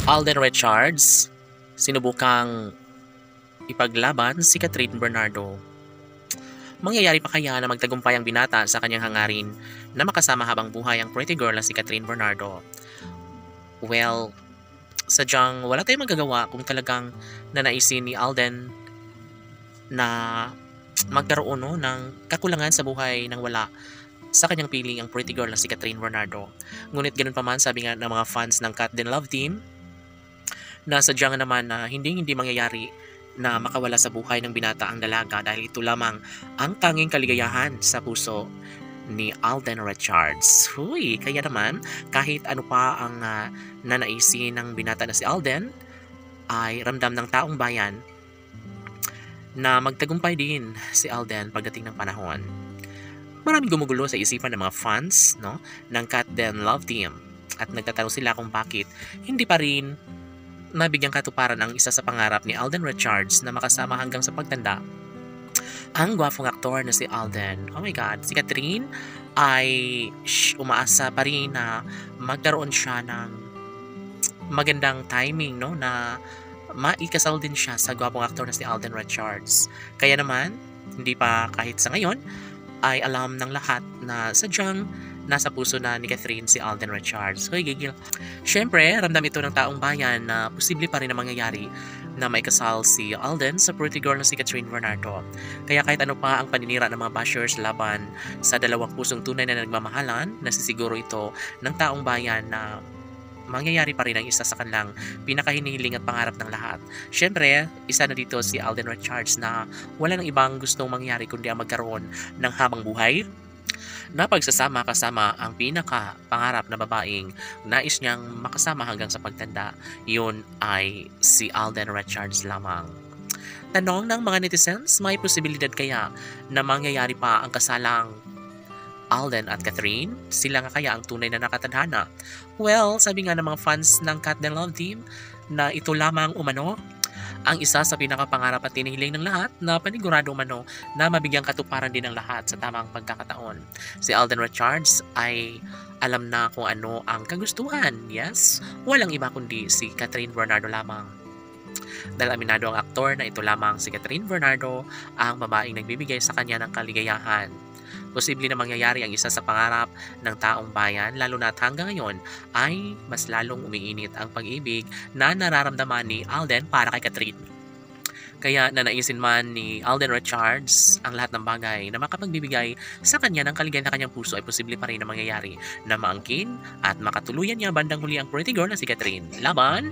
Alden Richards, sinubukang ipaglaban si Catherine Bernardo. Mangyayari pa kaya na magtagumpay ang binata sa kanyang hangarin na makasama habang buhay ang pretty girl na si Catherine Bernardo? Well, sadyang wala tayong magagawa kung talagang nanaisin ni Alden na magkaroon ng kakulangan sa buhay nang wala sa kanyang piling ang pretty girl na si Catherine Bernardo. Ngunit ganun pa man, sabi nga ng mga fans ng Cat Den Love Team, na sadyang naman na hindi mangyayari na makawala sa buhay ng binata ang dalaga dahil ito lamang ang tanging kaligayahan sa puso ni Alden Richards. Huy, kaya naman kahit ano pa ang nanaisin ng binata na si Alden, ay ramdam ng taong bayan na magtagumpay din si Alden pagdating ng panahon. Maraming gumugulo sa isipan ng mga fans, no, ng Cat Den Love Team, at nagtatanong sila kung bakit hindi pa rin nabigyang katuparan ang isa sa pangarap ni Alden Richards na makasama hanggang sa pagtanda ang gwapong aktor na si Alden. Oh my God, si Catherine ay umaasa pa rin na magkaroon siya ng magandang timing, no, na maikasal din siya sa gwapong aktor na si Alden Richards. Kaya naman, hindi pa kahit sa ngayon ay alam ng lahat na sadyang nasa puso na ni Catherine si Alden Richards. Hoy, gigil. Siyempre, ramdam ito ng taong bayan na posible pa rin na mangyayari na maikasal si Alden sa pretty girl na si Catherine Bernardo. Kaya kahit ano pa ang paninira ng mga bashers laban sa dalawang pusong tunay na nagmamahalan, nasisiguro ito ng taong bayan na mangyayari pa rin ang isa sa kanilang pinakahinihiling at pangarap ng lahat. Siyempre, isa na dito si Alden Richards na wala nang ibang gustong mangyari kundi ang magkaroon ng habang buhay na pagsasama kasama ang pinaka-pangarap na babaeng nais niyang makasama hanggang sa pagtanda. Yun ay si Alden Richards lamang. Tanong ng mga netizens, may posibilidad kaya na mangyayari pa ang kasalang Alden at Catherine? Sila nga kaya ang tunay na nakatadhana? Well, sabi nga ng mga fans ng Cat Den Love Team na ito lamang umano ang isa sa pinakapangarap at tinihiling ng lahat na panigurado umano na mabigyang katuparan din ng lahat sa tamang pagkakataon. Si Alden Richards ay alam na kung ano ang kagustuhan. Yes, walang iba kundi si Catherine Bernardo lamang. Dahil aminado ang aktor na ito lamang si Catherine Bernardo ang babaeng nagbibigay sa kanya ng kaligayahan. Posible na mangyayari ang isa sa pangarap ng taong bayan, lalo na at hanggang ngayon ay mas lalong umiinit ang pag-ibig na nararamdaman ni Alden para kay Catherine. Kaya nanaisin man ni Alden Richards ang lahat ng bagay na makapagbibigay sa kanya ng kaligayahan na kanyang puso, ay posible pa rin na mangyayari na maangkin at makatuluyan niya bandang huli ang pretty girl na si Catherine. Laban!